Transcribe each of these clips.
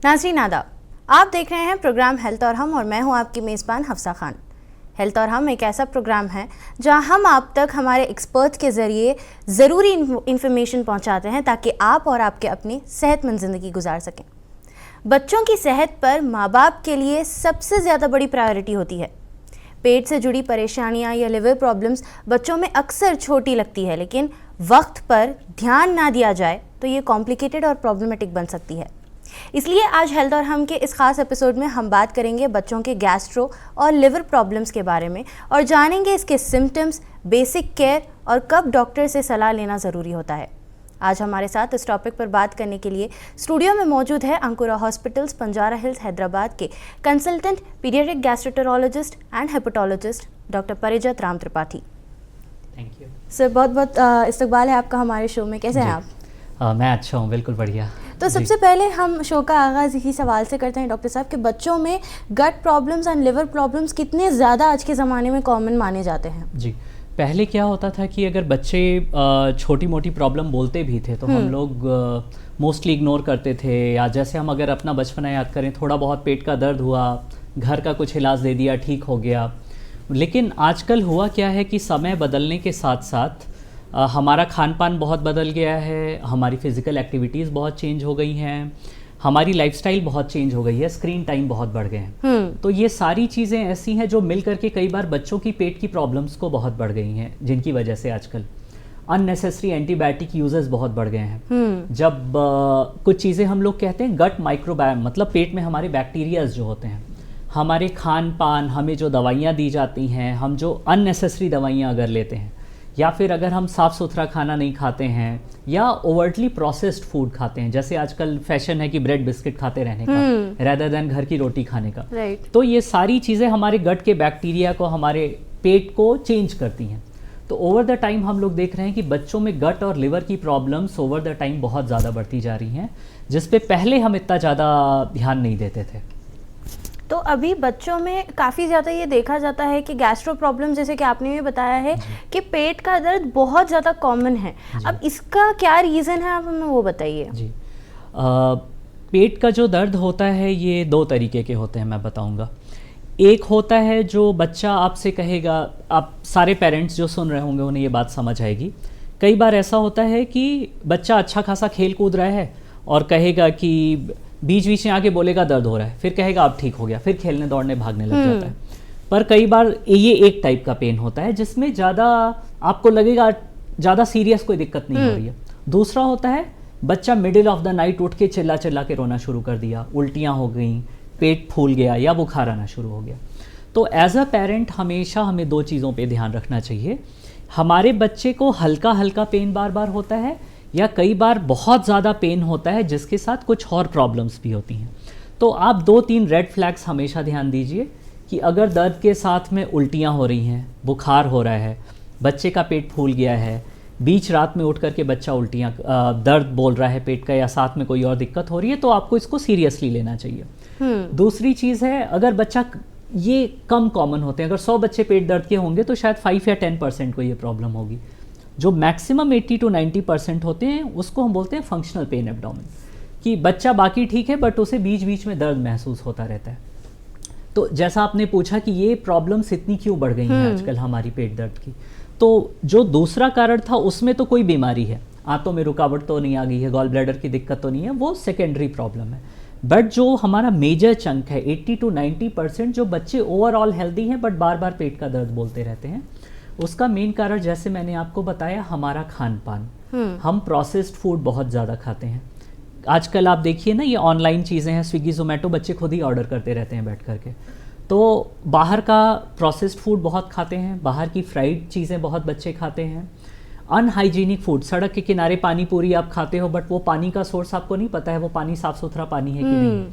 नाज़रीन आदाब, आप देख रहे हैं प्रोग्राम हेल्थ और हम और मैं हूं आपकी मेज़बान हफ्सा खान। हेल्थ और हम एक ऐसा प्रोग्राम है जहां हम आप तक हमारे एक्सपर्ट के ज़रिए ज़रूरी इन्फॉर्मेशन पहुंचाते हैं ताकि आप और आपके अपनी सेहतमंद ज़िंदगी गुजार सकें। बच्चों की सेहत पर माँ बाप के लिए सबसे ज़्यादा बड़ी प्रायोरिटी होती है। पेट से जुड़ी परेशानियां या लिवर प्रॉब्लम्स बच्चों में अक्सर छोटी लगती है, लेकिन वक्त पर ध्यान ना दिया जाए तो ये कॉम्प्लिकेटेड और प्रॉब्लमेटिक बन सकती है। इसलिए आज हेल्थ और हम के इस खास एपिसोड में हम बात करेंगे बच्चों के गैस्ट्रो और लिवर प्रॉब्लम्स के बारे में और जानेंगे इसके सिम्टम्स, बेसिक केयर और कब डॉक्टर से सलाह लेना ज़रूरी होता है। आज हमारे साथ इस टॉपिक पर बात करने के लिए स्टूडियो में मौजूद है अंकुरा हॉस्पिटल्स, पंजारा हिल्स, हैदराबाद के consultant paediatric gastroenterologist and hepatologist doctor Parijat Ram Tripathi. Thank you sir, बहुत बहुत इस्तकबाल है आपका हमारे शो में। कैसे हैं आप? मैं अच्छा हूँ, बिल्कुल बढ़िया। तो सबसे पहले हम शो का आगाज़ इसी सवाल से करते हैं डॉक्टर साहब कि बच्चों में गट प्रॉब्लम्स एंड लिवर प्रॉब्लम्स कितने ज़्यादा आज के ज़माने में कॉमन माने जाते हैं? जी, पहले क्या होता था कि अगर बच्चे छोटी मोटी प्रॉब्लम बोलते भी थे तो हम लोग मोस्टली इग्नोर करते थे, या जैसे हम अगर अपना बचपना याद करें, थोड़ा बहुत पेट का दर्द हुआ, घर का कुछ इलाज दे दिया, ठीक हो गया। लेकिन आजकल हुआ क्या है कि समय बदलने के साथ साथ हमारा खान पान बहुत बदल गया है, हमारी फ़िज़िकल एक्टिविटीज़ बहुत चेंज हो गई हैं, हमारी लाइफस्टाइल बहुत चेंज हो गई है, स्क्रीन टाइम बहुत बढ़ गए हैं। तो ये सारी चीज़ें ऐसी हैं जो मिल करके कई बार बच्चों की पेट की प्रॉब्लम्स को बहुत बढ़ गई हैं, जिनकी वजह से आजकल अननेसेसरी एंटीबायोटिक यूजेस बहुत बढ़ गए हैं। जब कुछ चीज़ें हम लोग कहते हैं गट माइक्रोबायोम, मतलब पेट में हमारे बैक्टीरियाज जो होते हैं, हमारे खान पान, हमें जो दवाइयाँ दी जाती हैं, हम जो अननेसेसरी दवाइयाँ अगर लेते हैं, या फिर अगर हम साफ़ सुथरा खाना नहीं खाते हैं या ओवर्टली प्रोसेस्ड फूड खाते हैं, जैसे आजकल फैशन है कि ब्रेड बिस्किट खाते रहने का रेदर देन घर की रोटी खाने का, तो ये सारी चीज़ें हमारे गट के बैक्टीरिया को, हमारे पेट को चेंज करती हैं। तो ओवर द टाइम हम लोग देख रहे हैं कि बच्चों में गट और लिवर की प्रॉब्लम्स ओवर द टाइम बहुत ज़्यादा बढ़ती जा रही हैं, जिस पे पहले हम इतना ज़्यादा ध्यान नहीं देते थे। तो अभी बच्चों में काफ़ी ज़्यादा ये देखा जाता है कि गैस्ट्रो प्रॉब्लम, जैसे कि आपने भी बताया है कि पेट का दर्द बहुत ज़्यादा कॉमन है। अब इसका क्या रीज़न है, आप हमें वो बताइए। जी, पेट का जो दर्द होता है ये दो तरीके के होते हैं, मैं बताऊंगा। एक होता है जो बच्चा आपसे कहेगा, आप सारे पेरेंट्स जो सुन रहे होंगे उन्हें ये बात समझ आएगी। कई बार ऐसा होता है कि बच्चा अच्छा खासा खेल कूद रहा है और कहेगा कि बीच बीच में आके बोलेगा दर्द हो रहा है, फिर कहेगा अब ठीक हो गया, फिर खेलने दौड़ने भागने लग जाता है। पर कई बार ये एक टाइप का पेन होता है जिसमें ज़्यादा आपको लगेगा ज़्यादा सीरियस कोई दिक्कत नहीं हो रही है। दूसरा होता है बच्चा मिडिल ऑफ द नाइट उठ के चिल्ला चिल्ला के रोना शुरू कर दिया, उल्टियाँ हो गई, पेट फूल गया या बुखार आना शुरू हो गया। तो एज अ पेरेंट हमेशा हमें दो चीज़ों पर ध्यान रखना चाहिए। हमारे बच्चे को हल्का हल्का पेन बार बार होता है या कई बार बहुत ज़्यादा पेन होता है जिसके साथ कुछ और प्रॉब्लम्स भी होती हैं। तो आप 2-3 रेड फ्लैग्स हमेशा ध्यान दीजिए कि अगर दर्द के साथ में उल्टियाँ हो रही हैं, बुखार हो रहा है, बच्चे का पेट फूल गया है, बीच रात में उठ करके बच्चा उल्टियाँ दर्द बोल रहा है पेट का, या साथ में कोई और दिक्कत हो रही है, तो आपको इसको सीरियसली लेना चाहिए। दूसरी चीज़ है, अगर बच्चा, ये कम कॉमन होते हैं, अगर 100 बच्चे पेट दर्द के होंगे तो शायद 5 या 10% को ये प्रॉब्लम होगी। जो मैक्सिमम 80 to 90% होते हैं उसको हम बोलते हैं फंक्शनल पेन एब्डोमेन, कि बच्चा बाकी ठीक है बट उसे बीच बीच में दर्द महसूस होता रहता है। तो जैसा आपने पूछा कि ये प्रॉब्लम्स इतनी क्यों बढ़ गई हैं आजकल हमारी पेट दर्द की, तो जो दूसरा कारण था उसमें तो कोई बीमारी है, आंतों में रुकावट तो नहीं आ गई है, गॉल ब्लैडर की दिक्कत तो नहीं है, वो सेकेंडरी प्रॉब्लम है। बट जो हमारा मेजर चंक है 80 to 90% जो बच्चे ओवरऑल हेल्दी हैं बट बार बार पेट का दर्द बोलते रहते हैं, उसका मेन कारण जैसे मैंने आपको बताया हमारा खान पान। हम प्रोसेस्ड फूड बहुत ज़्यादा खाते हैं। आजकल आप देखिए ना, ये ऑनलाइन चीज़ें हैं, स्विगी जोमेटो, बच्चे खुद ही ऑर्डर करते रहते हैं बैठ करके। तो बाहर का प्रोसेस्ड फूड बहुत खाते हैं, बाहर की फ्राइड चीज़ें बहुत बच्चे खाते हैं। अनहाइजीनिक फूड, सड़क के किनारे पानी पूरी आप खाते हो बट वो पानी का सोर्स आपको नहीं पता है वो पानी साफ़ सुथरा पानी है कि नहीं,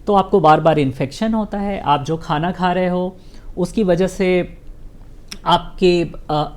तो आपको बार बार इन्फेक्शन होता है। आप जो खाना खा रहे हो उसकी वजह से आपके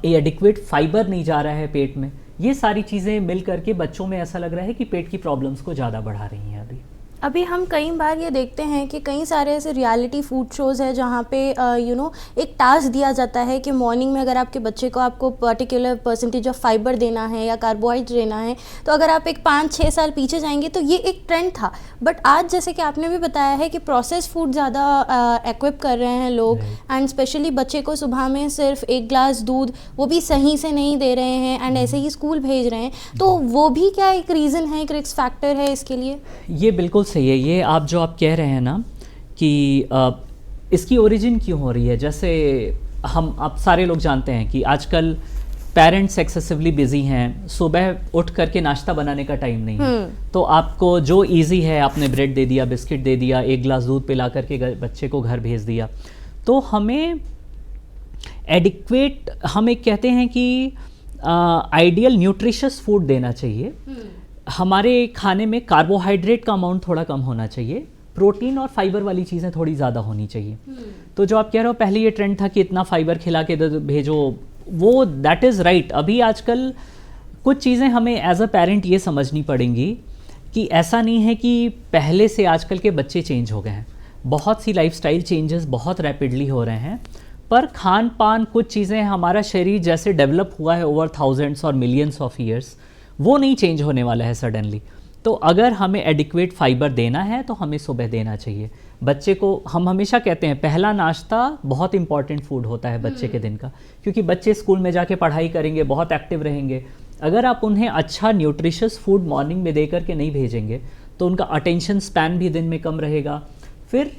एडिक्वेट फाइबर नहीं जा रहा है पेट में। ये सारी चीज़ें मिल करके बच्चों में ऐसा लग रहा है कि पेट की प्रॉब्लम्स को ज़्यादा बढ़ा रही हैं अभी। अभी हम कई बार ये देखते हैं कि कई सारे ऐसे रियलिटी फूड शोज़ हैं जहाँ पे एक टास्क दिया जाता है कि मॉर्निंग में अगर आपके बच्चे को आपको पर्टिकुलर परसेंटेज ऑफ फाइबर देना है या कार्बोहाइड्रेट देना है, तो अगर आप एक 5-6 साल पीछे जाएंगे तो ये एक ट्रेंड था। बट आज जैसे कि आपने भी बताया है कि प्रोसेस फूड ज़्यादा एक्विप कर रहे हैं लोग, एंड स्पेशली बच्चे को सुबह में सिर्फ 1 ग्लास दूध, वो भी सही से नहीं दे रहे हैं, एंड ऐसे ही स्कूल भेज रहे हैं। तो वो भी क्या एक रीज़न है, एक रिस्क फैक्टर है इसके लिए? ये बिल्कुल सही है। ये आप कह रहे हैं ना कि इसकी ओरिजिन क्यों हो रही है। जैसे आप सारे लोग जानते हैं कि आजकल पेरेंट्स एक्सेसिवली बिजी हैं, सुबह उठ करके नाश्ता बनाने का टाइम नहीं है, तो आपको जो इजी है आपने ब्रेड दे दिया, बिस्किट दे दिया, 1 गिलास दूध पिला करके बच्चे को घर भेज दिया। तो हमें एडिक्वेट, हम एक कहते हैं कि आइडियल न्यूट्रिशियस फूड देना चाहिए। हमारे खाने में कार्बोहाइड्रेट का अमाउंट थोड़ा कम होना चाहिए, प्रोटीन और फाइबर वाली चीज़ें थोड़ी ज़्यादा होनी चाहिए। तो जो आप कह रहे हो, पहले ये ट्रेंड था कि इतना फाइबर खिला के भेजो, वो दैट इज़ राइट। अभी आजकल कुछ चीज़ें हमें एज अ पेरेंट ये समझनी पड़ेंगी कि ऐसा नहीं है कि पहले से आजकल के बच्चे चेंज हो गए हैं। बहुत सी लाइफस्टाइल चेंजेस बहुत रैपिडली हो रहे हैं, पर खान पान, कुछ चीज़ें, हमारा शरीर जैसे डेवलप हुआ है ओवर थाउजेंड्स और मिलियंस ऑफ ईयर्स, वो नहीं चेंज होने वाला है सडनली। तो अगर हमें एडिक्वेट फाइबर देना है तो हमें सुबह देना चाहिए बच्चे को। हम हमेशा कहते हैं पहला नाश्ता बहुत इंपॉर्टेंट फूड होता है बच्चे के दिन का, क्योंकि बच्चे स्कूल में जाके पढ़ाई करेंगे, बहुत एक्टिव रहेंगे। अगर आप उन्हें अच्छा न्यूट्रिशियस फूड मॉर्निंग में दे करके नहीं भेजेंगे तो उनका अटेंशन स्पैन भी दिन में कम रहेगा। फिर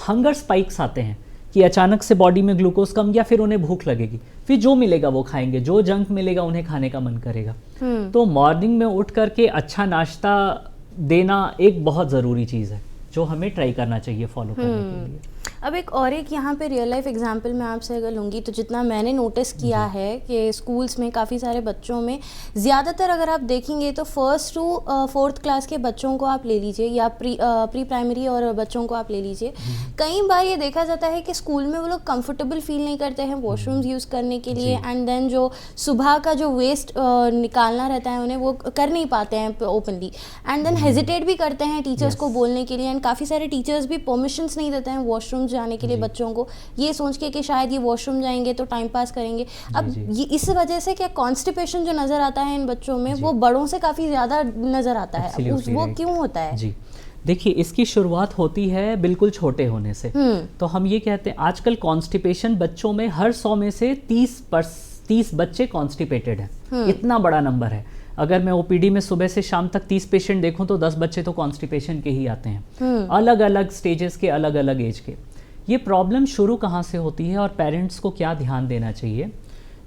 हंगर स्पाइक्स आते हैं कि अचानक से बॉडी में ग्लूकोज कम गया, फिर उन्हें भूख लगेगी, फिर जो मिलेगा वो खाएंगे, जो जंक मिलेगा उन्हें खाने का मन करेगा। तो मॉर्निंग में उठ करके अच्छा नाश्ता देना एक बहुत ज़रूरी चीज़ है जो हमें ट्राई करना चाहिए फॉलो करने के लिए। अब एक यहाँ पे रियल लाइफ एग्जांपल मैं आपसे अगर लूँगी, तो जितना मैंने नोटिस किया है कि स्कूल्स में काफ़ी सारे बच्चों में, ज़्यादातर अगर आप देखेंगे तो 1st to 4th क्लास के बच्चों को आप ले लीजिए, या प्री प्राइमरी और बच्चों को आप ले लीजिए, कई बार ये देखा जाता है कि स्कूल में वो लोग कंफर्टेबल फील नहीं करते हैं वॉशरूम्स यूज़ करने के लिए, एंड देन जो सुबह का जो वेस्ट निकालना रहता है उन्हें वो कर नहीं पाते हैं ओपनली, एंड देन हेजिटेट भी करते हैं टीचर्स को बोलने के लिए, एंड काफ़ी सारे टीचर्स भी परमिशंस नहीं देते हैं वॉशरूम जाने के लिए बच्चों को, ये सोच के कि शायद ये वॉशरूम जाएंगे तो टाइम पास करेंगे। अब ये इस वजह से क्या कॉन्स्टिपेशन जो नज़र आता है इन बच्चों में वो बड़ों से काफ़ी ज़्यादा नज़र आता है, वो क्यों होता है? जी देखिए, इसकी शुरुआत होती है बिल्कुल छोटे होने से। तो हम ये कहते हैं आजकल कॉन्स्टिपेशन बच्चों में हर 100 में से 30 बच्चे कॉन्स्टिपेटेड हैं। इतना बड़ा नंबर है। अगर मैं ओपीडी में सुबह से शाम तक 30 पेशेंट देखूं तो 10 बच्चे तो कॉन्स्टिपेशन के ही आते हैं, अलग अलग स्टेजेस के, अलग अलग एज के। ये प्रॉब्लम शुरू कहाँ से होती है और पेरेंट्स को क्या ध्यान देना चाहिए?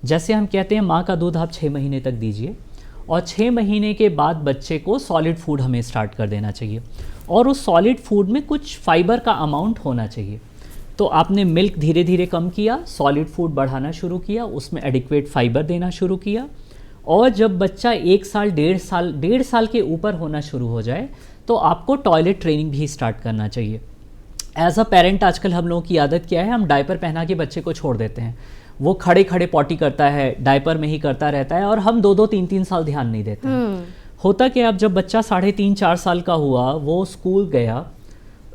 जैसे हम कहते हैं माँ का दूध आप 6 महीने तक दीजिए, और 6 महीने के बाद बच्चे को सॉलिड फूड हमें स्टार्ट कर देना चाहिए, और उस सॉलिड फूड में कुछ फाइबर का अमाउंट होना चाहिए। तो आपने मिल्क धीरे धीरे कम किया, सॉलिड फूड बढ़ाना शुरू किया, उसमें एडिक्वेट फाइबर देना शुरू किया, और जब बच्चा 1 साल 1.5 साल के ऊपर होना शुरू हो जाए तो आपको टॉयलेट ट्रेनिंग भी स्टार्ट करना चाहिए। एज अ पेरेंट आजकल हम लोगों की आदत क्या है, हम डायपर पहना के बच्चे को छोड़ देते हैं, वो खड़े खड़े पॉटी करता है, डायपर में ही करता रहता है, और हम 2-2, 3-3 साल ध्यान नहीं देते हैं। होता क्या, अब जब बच्चा 3.5-4 साल का हुआ, वो स्कूल गया,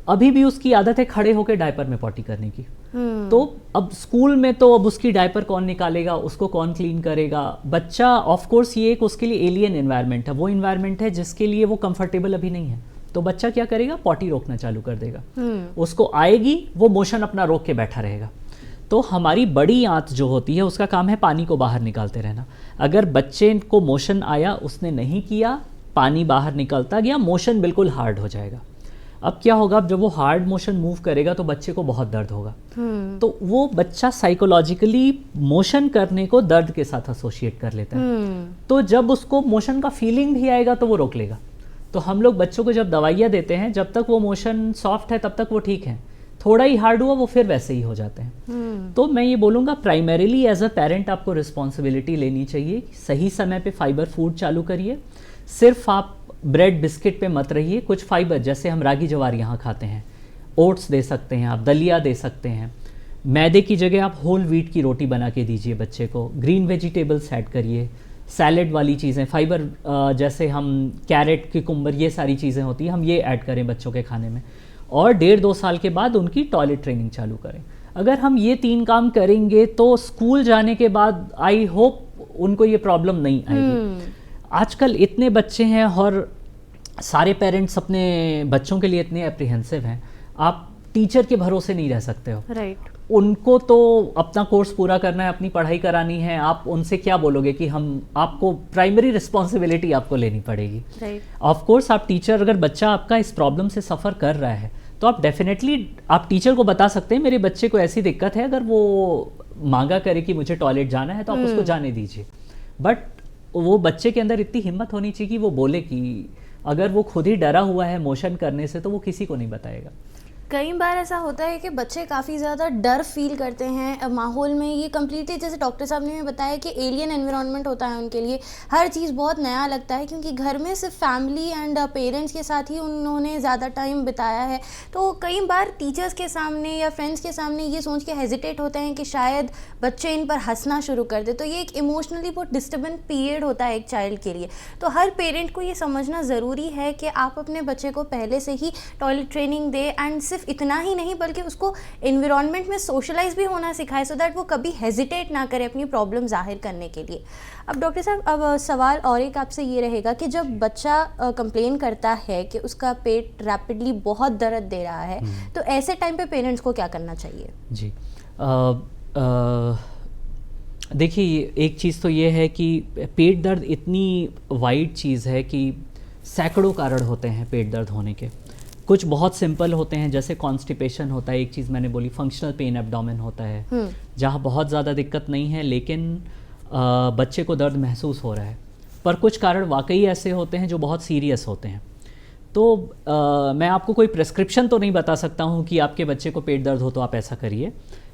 अभी भी उसकी आदत है खड़े होकर डायपर में पॉटी करने की। तो अब स्कूल में तो अब उसकी डायपर कौन निकालेगा, उसको कौन क्लीन करेगा? बच्चा ऑफ कोर्स ये एक उसके लिए एलियन एनवायरनमेंट है, वो एनवायरनमेंट है जिसके लिए वो कंफर्टेबल अभी नहीं है। तो बच्चा क्या करेगा, पॉटी रोकना चालू कर देगा। उसको आएगी, वो मोशन अपना रोक के बैठा रहेगा। तो हमारी बड़ी आंत जो होती है उसका काम है पानी को बाहर निकालते रहना। अगर बच्चे को मोशन आया, उसने नहीं किया, पानी बाहर निकलता गया, मोशन बिल्कुल हार्ड हो जाएगा। अब क्या होगा, जब वो हार्ड मोशन मूव करेगा तो बच्चे को बहुत दर्द होगा। तो वो बच्चा साइकोलॉजिकली मोशन करने को दर्द के साथ एसोसिएट कर लेता है। तो जब उसको मोशन का फीलिंग भी आएगा तो वो रोक लेगा। तो हम लोग बच्चों को जब दवाइयाँ देते हैं, जब तक वो मोशन सॉफ्ट है तब तक वो ठीक है, थोड़ा ही हार्ड हुआ वो फिर वैसे ही हो जाते हैं। तो मैं ये बोलूँगा, प्राइमरीली एज अ पेरेंट आपको रिस्पॉन्सिबिलिटी लेनी चाहिए, सही समय पे फाइबर फूड चालू करिए। सिर्फ आप ब्रेड बिस्किट पे मत रहिए, कुछ फाइबर जैसे हम रागी जवार यहाँ खाते हैं, ओट्स दे सकते हैं आप, दलिया दे सकते हैं। मैदे की जगह आप होल व्हीट की रोटी बना के दीजिए बच्चे को, ग्रीन वेजिटेबल्स ऐड करिए, सैलेड वाली चीज़ें, फाइबर जैसे हम कैरेट, क्यूकम्बर, ये सारी चीज़ें होती हैं, हम ये ऐड करें बच्चों के खाने में। और 1.5-2 साल के बाद उनकी टॉयलेट ट्रेनिंग चालू करें। अगर हम ये 3 काम करेंगे तो स्कूल जाने के बाद आई होप उनको ये प्रॉब्लम नहीं आएगी। आजकल इतने बच्चे हैं और सारे पेरेंट्स अपने बच्चों के लिए इतने एप्रीहेंसिव हैं, आप टीचर के भरोसे नहीं रह सकते हो। राइट। उनको तो अपना कोर्स पूरा करना है, अपनी पढ़ाई करानी है, आप उनसे क्या बोलोगे कि हम आपको प्राइमरी रिस्पॉन्सिबिलिटी आपको लेनी पड़ेगी। राइट। ऑफ कोर्स आप टीचर, अगर बच्चा आपका इस प्रॉब्लम से सफ़र कर रहा है तो आप डेफिनेटली आप टीचर को बता सकते हैं मेरे बच्चे को ऐसी दिक्कत है, अगर वो मांगा करे कि मुझे टॉयलेट जाना है तो आप उसको जाने दीजिए। बट वो बच्चे के अंदर इतनी हिम्मत होनी चाहिए कि वो बोले कि अगर वो खुद ही डरा हुआ है मोशन करने से तो वो किसी को नहीं बताएगा। कई बार ऐसा होता है कि बच्चे काफ़ी ज़्यादा डर फील करते हैं माहौल में। ये कम्प्लीटली, जैसे डॉक्टर साहब ने हमें बताया कि एलियन एनवायरनमेंट होता है उनके लिए, हर चीज़ बहुत नया लगता है क्योंकि घर में सिर्फ फैमिली एंड पेरेंट्स के साथ ही उन्होंने ज़्यादा टाइम बिताया है। तो कई बार टीचर्स के सामने या फ्रेंड्स के सामने ये सोच के हेजिटेट होते हैं कि शायद बच्चे इन पर हंसना शुरू कर दे। तो ये एक इमोशनली बहुत डिस्टर्बेंस पीरियड होता है एक चाइल्ड के लिए। तो हर पेरेंट को ये समझना ज़रूरी है कि आप अपने बच्चे को पहले से ही टॉयलेट ट्रेनिंग दें, एंड सिर्फ इतना ही नहीं बल्कि उसको एनवायरनमेंट में सोशलाइज भी होना सिखाए, सो दैट वो कभी हेजिटेट ना करे अपनी प्रॉब्लम जाहिर करने के लिए। अब डॉक्टर साहब, अब सवाल और एक आपसे ये रहेगा कि जब बच्चा कंप्लेन करता है कि उसका पेट रैपिडली बहुत दर्द दे रहा है, तो ऐसे टाइम पे पेरेंट्स को क्या करना चाहिए? जी, देखिए एक चीज़ तो ये है कि पेट दर्द इतनी वाइड चीज़ है कि सैकड़ों कारण होते हैं पेट दर्द होने के। कुछ बहुत सिंपल होते हैं, जैसे कॉन्स्टिपेशन होता है, एक चीज़ मैंने बोली, फंक्शनल पेन एब्डोमेन होता है, जहाँ बहुत ज़्यादा दिक्कत नहीं है लेकिन बच्चे को दर्द महसूस हो रहा है। पर कुछ कारण वाकई ऐसे होते हैं जो बहुत सीरियस होते हैं। तो मैं आपको कोई प्रेस्क्रिप्शन तो नहीं बता सकता हूँ कि आपके बच्चे को पेट दर्द हो तो आप ऐसा करिए,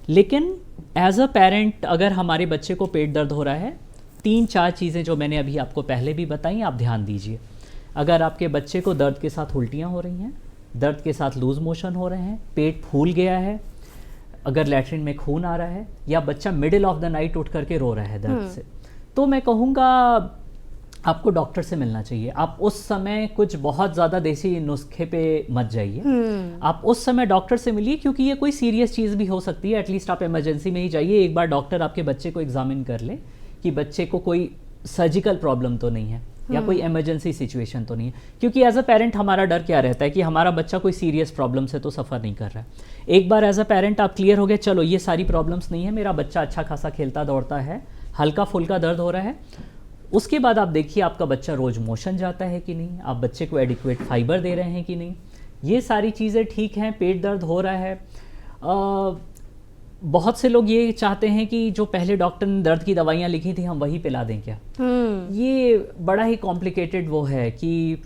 लेकिन एज अ पेरेंट अगर हमारे बच्चे को पेट दर्द हो रहा है, 3-4 चीज़ें जो मैंने अभी आपको पहले भी बताई आप ध्यान दीजिए। अगर आपके बच्चे को दर्द के साथ उल्टियाँ हो रही हैं, दर्द के साथ लूज़ मोशन हो रहे हैं, पेट फूल गया है, अगर लैट्रिन में खून आ रहा है, या बच्चा मिडिल ऑफ द नाइट उठ करके रो रहा है दर्द से, तो मैं कहूँगा आपको डॉक्टर से मिलना चाहिए। आप उस समय कुछ बहुत ज़्यादा देसी नुस्खे पे मत जाइए, आप उस समय डॉक्टर से मिलिए, क्योंकि ये कोई सीरियस चीज़ भी हो सकती है। एटलीस्ट आप इमरजेंसी में ही जाइए, एक बार डॉक्टर आपके बच्चे को एग्जामिन कर ले कि बच्चे को कोई सर्जिकल प्रॉब्लम तो नहीं है या कोई इमरजेंसी सिचुएशन तो नहीं है। क्योंकि एज अ पेरेंट हमारा डर क्या रहता है कि हमारा बच्चा कोई सीरियस प्रॉब्लम से तो सफ़र नहीं कर रहा है। एक बार एज अ पेरेंट आप क्लियर हो गए, चलो ये सारी प्रॉब्लम्स नहीं है, मेरा बच्चा अच्छा खासा खेलता दौड़ता है, हल्का फुल्का दर्द हो रहा है, उसके बाद आप देखिए आपका बच्चा रोज़ मोशन जाता है कि नहीं, आप बच्चे को एडिक्वेट फाइबर दे रहे हैं कि नहीं, ये सारी चीज़ें ठीक हैं। पेट दर्द हो रहा है, बहुत से लोग ये चाहते हैं कि जो पहले डॉक्टर ने दर्द की दवाइयाँ लिखी थी हम वही पिला दें क्या। ये बड़ा ही कॉम्प्लिकेटेड वो है कि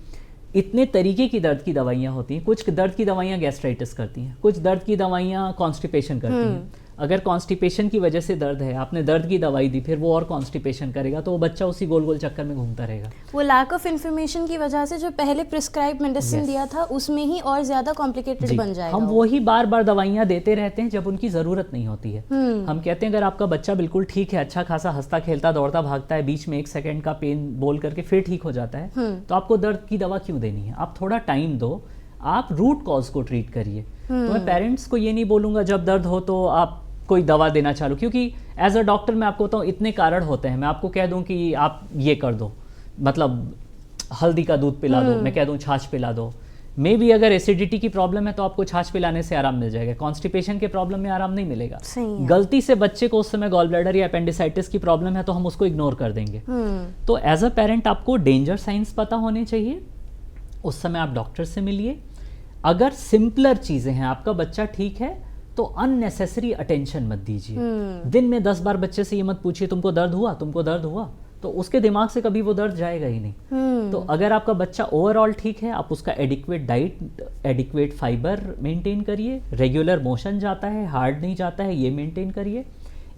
इतने तरीके की दर्द की दवाइयाँ होती हैं। कुछ दर्द की दवाइयाँ गैस्ट्राइटिस करती हैं, कुछ दर्द की दवाइयाँ कॉन्स्टिपेशन करती हैं। अगर कॉन्स्टिपेशन की वजह से दर्द है, आपने दर्द की दवाई दी, फिर वो और कॉन्स्टिपेशन करेगा, तो वो बच्चा उसी गोल गोल चक्कर में घूमता रहेगा। वो लैक ऑफ इन्फॉर्मेशन की वजह से जो पहले प्रिस्क्राइब मेडिसिन दिया था उसमें ही और ज़्यादा कॉम्प्लिकेटेड बन जाएगा। हम वही बार बार दवाइयाँ देते रहते हैं जब उनकी ज़रूरत नहीं होती है। हम कहते हैं अगर आपका बच्चा बिल्कुल ठीक है, अच्छा खासा हंसता खेलता दौड़ता भागता है, बीच में 1 सेकंड का पेन बोल करके फिर ठीक हो जाता है, तो आपको दर्द की दवा क्यों देनी है? आप थोड़ा टाइम दो, आप रूट कॉज को ट्रीट करिए। तो मैं पेरेंट्स को ये नहीं बोलूँगा जब दर्द हो तो आप कोई दवा देना चालू, क्योंकि एज अ डॉक्टर मैं आपको बताऊँ इतने कारण होते हैं। मैं आपको कह दूं कि आप ये कर दो, मतलब हल्दी का दूध पिला दो, मैं कह दूं छाछ पिला दो। मे बी अगर एसिडिटी की प्रॉब्लम है तो आपको छाछ पिलाने से आराम मिल जाएगा, कॉन्स्टिपेशन के प्रॉब्लम में आराम नहीं मिलेगा। गलती से बच्चे को उस समय गॉल ब्लैडर या अपेंडिसाइटिस की प्रॉब्लम है तो हम उसको इग्नोर कर देंगे। तो एज अ पेरेंट आपको डेंजर साइंस पता होने चाहिए, उस समय आप डॉक्टर से मिलिए। अगर सिंपलर चीज़ें हैं, आपका बच्चा ठीक है, तो अननेसेसरी अटेंशन मत दीजिए। दिन में 10 बार बच्चे से ये मत पूछिए तुमको दर्द हुआ, तुमको दर्द हुआ, तो उसके दिमाग से कभी वो दर्द जाएगा ही नहीं। तो अगर आपका बच्चा ओवरऑल ठीक है, आप उसका adequate diet, adequate fibre maintain करिए, रेगुलर मोशन जाता है, हार्ड नहीं जाता है, ये मेंटेन करिए।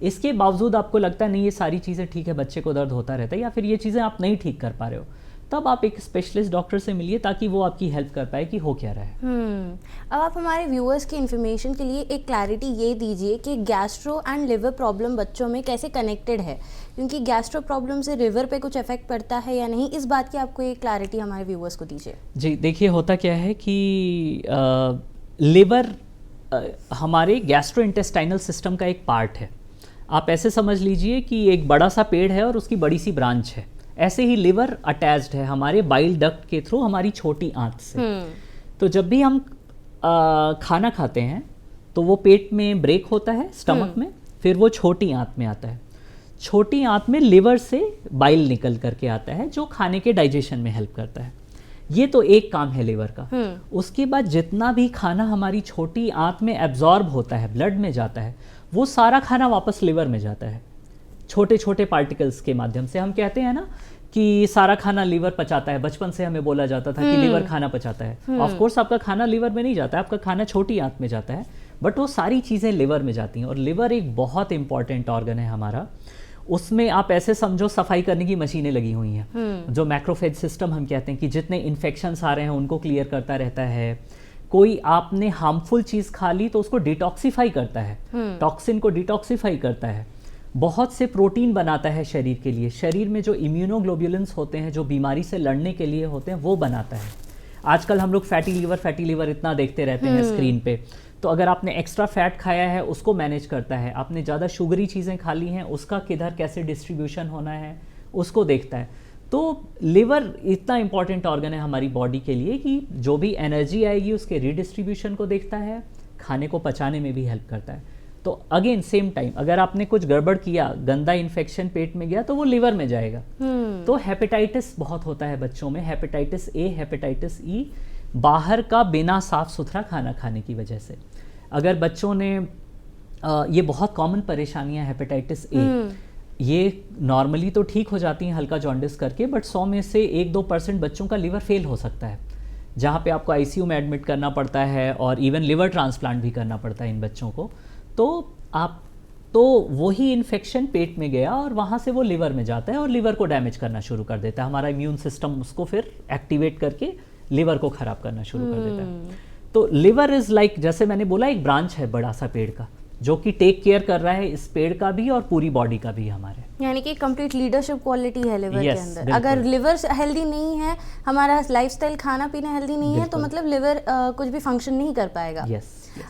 इसके बावजूद आपको लगता है नहीं ये सारी चीज़ें ठीक है, बच्चे को दर्द होता रहता है, या फिर ये चीज़ें आप नहीं ठीक कर पा रहे हो, तब आप एक स्पेशलिस्ट डॉक्टर से मिलिए ताकि वो आपकी हेल्प कर पाए कि हो क्या रहा है। अब आप हमारे व्यूअर्स की इन्फॉर्मेशन के लिए एक क्लैरिटी ये दीजिए कि गैस्ट्रो एंड लिवर प्रॉब्लम बच्चों में कैसे कनेक्टेड है, क्योंकि गैस्ट्रो प्रॉब्लम से लिवर पे कुछ इफेक्ट पड़ता है या नहीं, इस बात की आपको एक क्लैरिटी हमारे व्यूअर्स को दीजिए। जी देखिए, होता क्या है कि लिवर हमारे गैस्ट्रो इंटेस्टाइनल सिस्टम का एक पार्ट है। आप ऐसे समझ लीजिए कि एक बड़ा सा पेड़ है और उसकी बड़ी सी ब्रांच है, ऐसे ही लिवर अटैच्ड है हमारे बाइल डक्ट के थ्रू हमारी छोटी आंत से। तो जब भी हम खाना खाते हैं तो वो पेट में ब्रेक होता है, स्टमक में, फिर वो छोटी आंत में आता है। छोटी आंत में लिवर से बाइल निकल करके आता है जो खाने के डाइजेशन में हेल्प करता है। ये तो एक काम है लिवर का। उसके बाद जितना भी खाना हमारी छोटी आंत में एब्जॉर्ब होता है, ब्लड में जाता है, वो सारा खाना वापस लिवर में जाता है छोटे छोटे पार्टिकल्स के माध्यम से। हम कहते हैं ना कि सारा खाना लिवर पचाता है, बचपन से हमें बोला जाता था कि लिवर खाना पचाता है। ऑफ कोर्स आपका खाना लिवर में नहीं जाता है, आपका खाना छोटी आंत में जाता है, बट वो सारी चीज़ें लिवर में जाती हैं। और लिवर एक बहुत इंपॉर्टेंट ऑर्गन है हमारा। उसमें आप ऐसे समझो सफाई करने की मशीनें लगी हुई हैं, जो मैक्रोफेज सिस्टम हम कहते हैं कि जितने इन्फेक्शंस आ रहे हैं उनको क्लियर करता रहता है। कोई आपने हार्मफुल चीज़ खा ली तो उसको डिटॉक्सिफाई करता है, टॉक्सिन को डिटॉक्सिफाई करता है। बहुत से प्रोटीन बनाता है शरीर के लिए। शरीर में जो इम्यूनोग्लोब्युलिन्स होते हैं जो बीमारी से लड़ने के लिए होते हैं वो बनाता है। आजकल हम लोग फैटी लीवर इतना देखते रहते हैं स्क्रीन पे। तो अगर आपने एक्स्ट्रा फैट खाया है उसको मैनेज करता है, आपने ज़्यादा शुगरी चीज़ें खा ली हैं उसका किधर कैसे डिस्ट्रीब्यूशन होना है उसको देखता है। तो लिवर इतना इंपॉर्टेंट ऑर्गन है हमारी बॉडी के लिए कि जो भी एनर्जी आएगी उसके रीडिस्ट्रीब्यूशन को देखता है, खाने को पचाने में भी हेल्प करता है। तो अगेन सेम टाइम अगर आपने कुछ गड़बड़ किया, गंदा इन्फेक्शन पेट में गया तो वो लिवर में जाएगा। तो हेपेटाइटिस बहुत होता है बच्चों में, हेपेटाइटिस ए, हेपेटाइटिस ई, बाहर का बिना साफ सुथरा खाना खाने की वजह से। अगर बच्चों ने ये बहुत कॉमन परेशानियां, हेपेटाइटिस ए, ये नॉर्मली तो ठीक हो जाती हैं हल्का जॉन्डिस करके, बट 100 में से 1-2% बच्चों का लिवर फेल हो सकता है, जहाँ पे आपको आईसीयू में एडमिट करना पड़ता है और इवन लिवर ट्रांसप्लांट भी करना पड़ता है इन बच्चों को। तो वही इन्फेक्शन पेट में गया और वहाँ से वो लिवर में जाता है और लिवर को डैमेज करना शुरू कर देता है। हमारा इम्यून सिस्टम उसको फिर एक्टिवेट करके लिवर को खराब करना शुरू कर देता है। तो लिवर इज लाइक, जैसे मैंने बोला, एक ब्रांच है बड़ा सा पेड़ का जो कि टेक केयर कर रहा है इस पेड़ का भी और पूरी बॉडी का भी हमारे। यानी कि कंप्लीट लीडरशिप क्वालिटी है लिवर के अंदर। बिल्कुल। अगर लिवर हेल्दी नहीं है, हमारा लाइफस्टाइल खाना पीना हेल्दी नहीं है, तो मतलब लिवर कुछ भी फंक्शन नहीं कर पाएगा।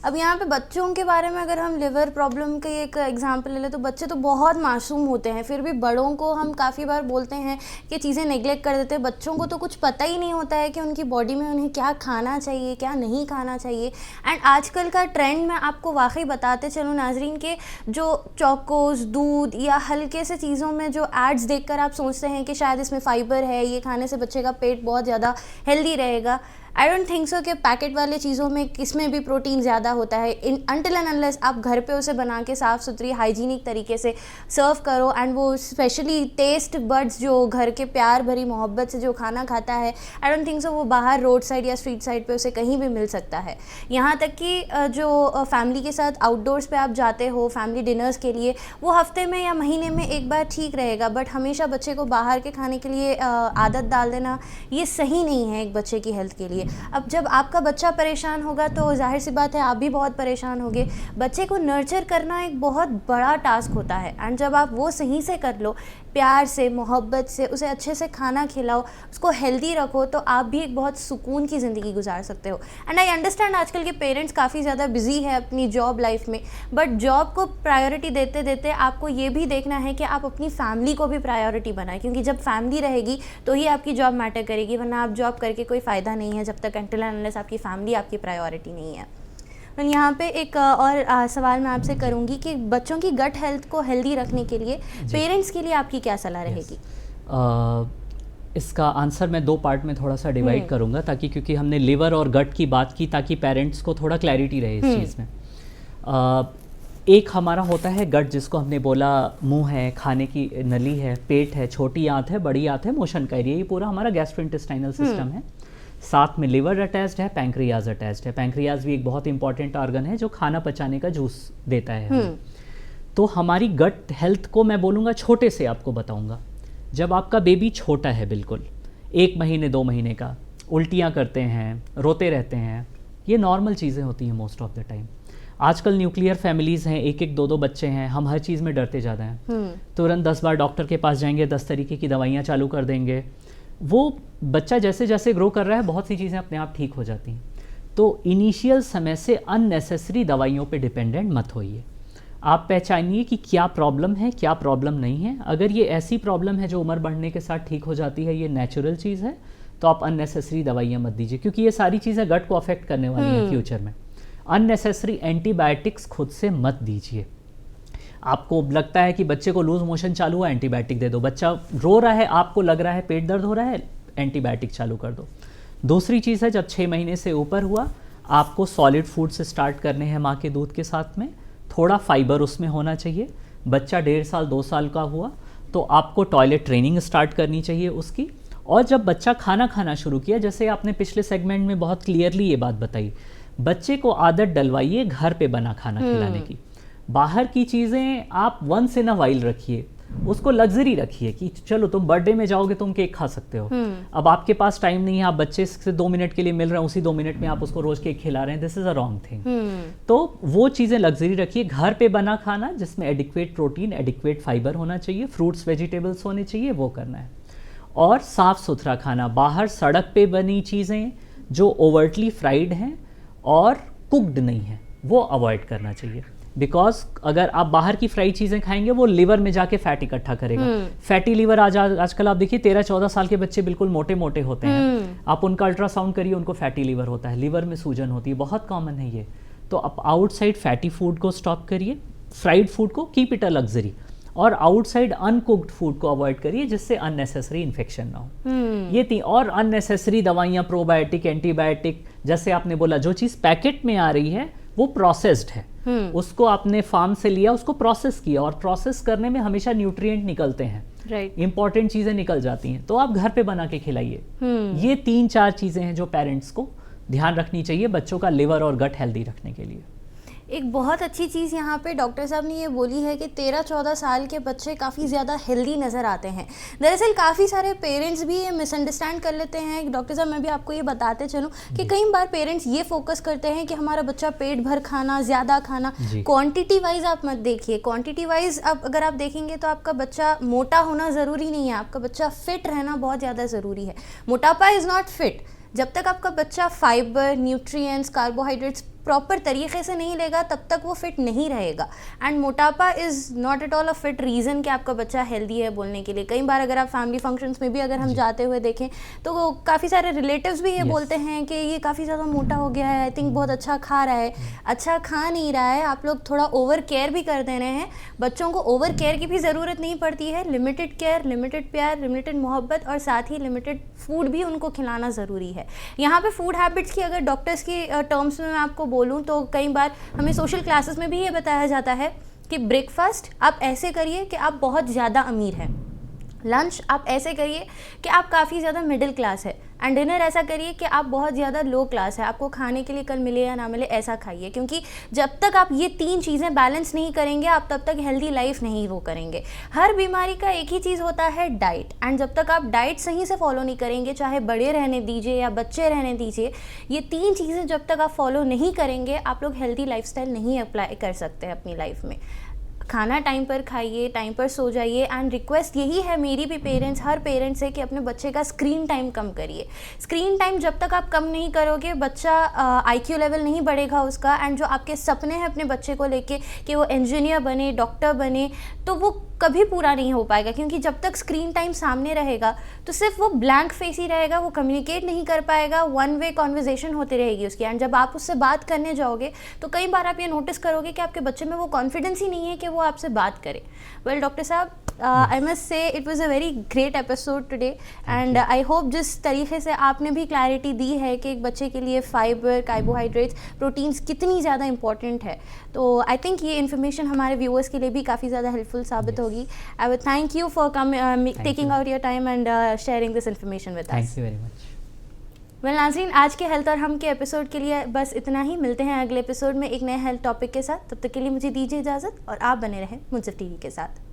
अब यहाँ पे बच्चों के बारे में अगर हम लिवर प्रॉब्लम के एक एग्जांपल ले लें तो बच्चे तो बहुत मासूम होते हैं, फिर भी बड़ों को हम काफ़ी बार बोलते हैं कि चीज़ें नेग्लेक्ट कर देते हैं। बच्चों को तो कुछ पता ही नहीं होता है कि उनकी बॉडी में उन्हें क्या खाना चाहिए, क्या नहीं खाना चाहिए। एंड आजकल का ट्रेंड मैं आपको वाकई बताते चलूँ नाजरीन के, जो चौकोस, दूध या हल्के से चीज़ों में जो एड्स देखकर आप सोचते हैं कि शायद इसमें फाइबर है, ये खाने से बच्चे का पेट बहुत ज़्यादा हेल्दी रहेगा। आई डोंट थिंक सो कि पैकेट वाले चीज़ों में किसमें भी प्रोटीन ज़्यादा होता है। अनटिल एंड अनलेस आप घर पे उसे बना के साफ़ सुथरी हाइजीनिक तरीके से सर्व करो, एंड वो स्पेशली टेस्ट बड्स जो घर के प्यार भरी मोहब्बत से जो खाना खाता है, आई डोंट थिंक सो वो बाहर रोड साइड या स्ट्रीट साइड पे उसे कहीं भी मिल सकता है। यहाँ तक कि जो फैमिली के साथ आउटडोर्स पे आप जाते हो फैमिली डिनर्स के लिए, वो हफ्ते में या महीने में एक बार ठीक रहेगा, बट हमेशा बच्चे को बाहर के खाने के लिए आदत डाल देना ये सही नहीं है एक बच्चे की हेल्थ के लिए। अब जब आपका बच्चा परेशान होगा तो जाहिर सी बात है आप भी बहुत परेशान होगे। बच्चे को नर्चर करना एक बहुत बड़ा टास्क होता है, एंड जब आप वो सही से कर लो, प्यार से, मोहब्बत से उसे अच्छे से खाना खिलाओ, उसको हेल्दी रखो, तो आप भी एक बहुत सुकून की ज़िंदगी गुजार सकते हो। एंड आई अंडरस्टैंड आजकल के पेरेंट्स काफ़ी ज़्यादा बिजी है अपनी जॉब लाइफ में, बट जॉब को प्रायोरिटी देते देते आपको ये भी देखना है कि आप अपनी फैमिली को भी प्रायोरिटी बनाएं, क्योंकि जब फैमिली रहेगी तो ही आपकी जॉब मैटर करेगी, वरना आप जॉब करके कोई फ़ायदा नहीं है जब तक अनटिल एंड अनलेस आपकी फैमिली आपकी प्रायोरिटी नहीं है। तो यहाँ पे एक और सवाल मैं आपसे करूँगी कि बच्चों की गट हेल्थ को हेल्दी रखने के लिए पेरेंट्स के लिए आपकी क्या सलाह रहेगी? इसका आंसर मैं 2 पार्ट में थोड़ा सा डिवाइड करूँगा, ताकि क्योंकि हमने लिवर और गट की बात की ताकि पेरेंट्स को थोड़ा क्लैरिटी रहे इस चीज़ में। एक हमारा होता है गट, जिसको हमने बोला मुंह है, खाने की नली है, पेट है, छोटी आंत है, बड़ी आंत है, मोशन का एरिया, ये पूरा हमारा गैस्ट्रोइंटेस्टाइनल सिस्टम है। साथ में लिवर अटैच्ड है, पैंक्रियाज अटैच्ड है। पैंक्रियाज भी एक बहुत इंपॉर्टेंट ऑर्गन है जो खाना पचाने का जूस देता है हमें। तो हमारी गट हेल्थ को मैं बोलूँगा छोटे से आपको बताऊँगा। जब आपका बेबी छोटा है, बिल्कुल 1 महीने 2 महीने का, उल्टियाँ करते हैं, रोते रहते हैं, ये नॉर्मल चीज़ें होती हैं मोस्ट ऑफ द टाइम। आजकल न्यूक्लियर फैमिलीज़ हैं, 1-1 2-2 बच्चे हैं, हम हर चीज़ में डरते ज़्यादा हैं, तुरंत 10 बार डॉक्टर के पास जाएंगे, 10 तरीके की दवाइयाँ चालू कर देंगे। वो बच्चा जैसे जैसे ग्रो कर रहा है बहुत सी चीज़ें अपने आप ठीक हो जाती हैं। तो इनिशियल समय से अननेसेसरी दवाइयों पे डिपेंडेंट मत होइए। आप पहचानिए कि क्या प्रॉब्लम है, क्या प्रॉब्लम नहीं है। अगर ये ऐसी प्रॉब्लम है जो उम्र बढ़ने के साथ ठीक हो जाती है, ये नेचुरल चीज़ है, तो आप अननेसेसरी दवाइयाँ मत दीजिए, क्योंकि ये सारी चीज़ें गट को अफेक्ट करने वाली हैं फ्यूचर में। अननेसेसरी एंटीबायोटिक्स खुद से मत दीजिए। आपको लगता है कि बच्चे को लूज मोशन चालू हुआ, एंटीबायोटिक दे दो। बच्चा रो रहा है, आपको लग रहा है पेट दर्द हो रहा है, एंटीबायोटिक चालू कर दो। दूसरी चीज़ है, जब 6 महीने से ऊपर हुआ, आपको सॉलिड फूड से स्टार्ट करने हैं माँ के दूध के साथ में, थोड़ा फाइबर उसमें होना चाहिए। बच्चा 1.5 साल 2 साल का हुआ तो आपको टॉयलेट ट्रेनिंग स्टार्ट करनी चाहिए उसकी। और जब बच्चा खाना खाना शुरू किया, जैसे आपने पिछले सेगमेंट में बहुत क्लियरली ये बात बताई, बच्चे को आदत डलवाइए घर पे बना खाना खिलाने की। बाहर की चीज़ें आप वंस इन अ वाइल रखिए, उसको लग्जरी रखिए कि चलो तुम बर्थडे में जाओगे तुम केक खा सकते हो। अब आपके पास टाइम नहीं है, आप बच्चे से 2 मिनट के लिए मिल रहे हैं, उसी 2 मिनट में आप उसको रोज केक खिला रहे हैं, this is a wrong thing. तो वो चीज़ें लग्जरी रखिए, घर पे बना खाना जिसमें एडिक्वेट प्रोटीन, एडिक्वेट फाइबर होना चाहिए, फ्रूट्स वेजिटेबल्स होने चाहिए, वो करना है। और साफ सुथरा खाना, बाहर सड़क पे बनी चीज़ें जो ओवर्टली फ्राइड हैं और कुक्ड नहीं है, वो अवॉइड करना चाहिए। बिकॉज अगर आप बाहर की फ्राइड चीज़ें खाएंगे, वो लिवर में जाके फैट इकट्ठा करेगा। फैटी लिवर आजकल आप देखिए 13-14 साल के बच्चे बिल्कुल मोटे मोटे होते हैं, आप उनका अल्ट्रासाउंड करिए, उनको फैटी लिवर होता है, लिवर में सूजन होती है, बहुत कॉमन है ये। तो आप आउटसाइड फैटी फूड को स्टॉप करिए, फ्राइड फूड को कीप इट अ लग्जरी, और आउटसाइड अनकुक्ड फूड को अवॉइड करिए जिससे अननेसेसरी इन्फेक्शन ना हो। ये थी। और अननेसेसरी दवाइयाँ, प्रोबायोटिक, एंटीबायोटिक, जैसे आपने बोला, जो चीज़ पैकेट में आ रही है वो प्रोसेस्ड है, उसको आपने फार्म से लिया, उसको प्रोसेस किया, और प्रोसेस करने में हमेशा न्यूट्रिएंट निकलते हैं, इंपॉर्टेंट चीज़ें निकल जाती हैं, तो आप घर पे बना के खिलाइए। ये 3-4 चीज़ें हैं जो पेरेंट्स को ध्यान रखनी चाहिए बच्चों का लिवर और गट हेल्दी रखने के लिए। एक बहुत अच्छी चीज़ यहाँ पे डॉक्टर साहब ने ये बोली है कि 13-14 साल के बच्चे काफ़ी ज़्यादा हेल्दी नज़र आते हैं। दरअसल काफ़ी सारे पेरेंट्स भी ये मिसअंडरस्टैंड कर लेते हैं। डॉक्टर साहब, मैं भी आपको ये बताते चलूँ कि कई बार पेरेंट्स ये फोकस करते हैं कि हमारा बच्चा पेट भर खाना, ज़्यादा खाना, क्वांटिटी वाइज आप मत देखिए। क्वांटिटी वाइज अब अगर आप देखेंगे तो आपका बच्चा मोटा होना ज़रूरी नहीं है, आपका बच्चा फिट रहना बहुत ज़्यादा ज़रूरी है। मोटापा इज़ नॉट फिट। जब तक आपका बच्चा फाइबर, न्यूट्रिएंट्स, कार्बोहाइड्रेट्स प्रॉपर तरीके से नहीं लेगा, तब तक वो फिट नहीं रहेगा। एंड मोटापा is not at all a fit reason कि आपका बच्चा हेल्दी है बोलने के लिए। कई बार अगर आप फैमिली फंक्शंस में भी अगर हम जाते हुए देखें तो काफ़ी सारे रिलेटिव्स भी ये बोलते हैं कि ये काफ़ी ज़्यादा मोटा हो गया है, आई थिंक बहुत अच्छा खा रहा है। अच्छा खा नहीं रहा है, आप लोग थोड़ा ओवर केयर भी कर दे रहे हैं। बच्चों को ओवर केयर की भी ज़रूरत नहीं पड़ती है, लिमिटेड केयर, लिमिटेड प्यार, लिमिटेड मोहब्बत और साथ ही लिमिटेड फूड भी उनको खिलाना ज़रूरी है। यहाँ पे फूड हैबिट्स की अगर डॉक्टर्स की टर्म्स में मैं आपको बोलूँ तो कई बार हमें सोशल क्लासेस में भी ये बताया जाता है कि ब्रेकफास्ट आप ऐसे करिए कि आप बहुत ज़्यादा अमीर हैं, लंच आप ऐसे करिए कि आप काफ़ी ज़्यादा मिडिल क्लास है, एंड डिनर ऐसा करिए कि आप बहुत ज़्यादा लो क्लास है। आपको खाने के लिए कल मिले या ना मिले ऐसा खाइए, क्योंकि जब तक आप ये 3 चीज़ें बैलेंस नहीं करेंगे, आप तब तक हेल्दी लाइफ नहीं वो करेंगे। हर बीमारी का एक ही चीज़ होता है, डाइट। एंड जब तक आप डाइट सही से फॉलो नहीं करेंगे, चाहे बड़े रहने दीजिए या बच्चे रहने दीजिए, ये 3 चीज़ें जब तक आप फॉलो नहीं करेंगे, आप लोग हेल्दी लाइफस्टाइल नहीं अप्लाई कर सकते अपनी लाइफ में। खाना टाइम पर खाइए, टाइम पर सो जाइए। एंड रिक्वेस्ट यही है मेरी भी पेरेंट्स, हर पेरेंट्स से, कि अपने बच्चे का स्क्रीन टाइम कम करिए। स्क्रीन टाइम जब तक आप कम नहीं करोगे, बच्चा IQ लेवल नहीं बढ़ेगा उसका। एंड जो आपके सपने हैं अपने बच्चे को लेके कि वो इंजीनियर बने, डॉक्टर बने, तो वो कभी पूरा नहीं हो पाएगा, क्योंकि जब तक स्क्रीन टाइम सामने रहेगा तो सिर्फ वो ब्लैंक फेस ही रहेगा, वो कम्युनिकेट नहीं कर पाएगा, वन वे कॉन्वर्जेशन होती रहेगी उसकी। एंड जब आप उससे बात करने जाओगे तो कई बार आप ये नोटिस करोगे कि आपके बच्चे में वो कॉन्फिडेंस ही नहीं है कि वो आपसे बात करे। वेल डॉक्टर साहब, I must say it was a very great episode today, and I hope जिस तरीके से आपने भी क्लैरिटी दी है कि एक बच्चे के लिए फाइबर, कार्बोहाइड्रेट्स, प्रोटीन्स कितनी ज़्यादा इंपॉर्टेंट है, तो आई थिंक ये इन्फॉर्मेशन हमारे व्यूअर्स के लिए भी काफ़ी ज़्यादा हेल्पफुल साबित होगी। I would thank you for taking out your time and sharing this information with us. Thank you very much. Well नाज़रीन, आज के हेल्थ और हम के एपिसोड के लिए बस इतना ही। मिलते हैं अगले एपिसोड में एक नए हेल्थ टॉपिक के साथ। तब तक के लिए मुझे दीजिए इजाज़त और आप बने रहें मुंसिफ टीवी के साथ।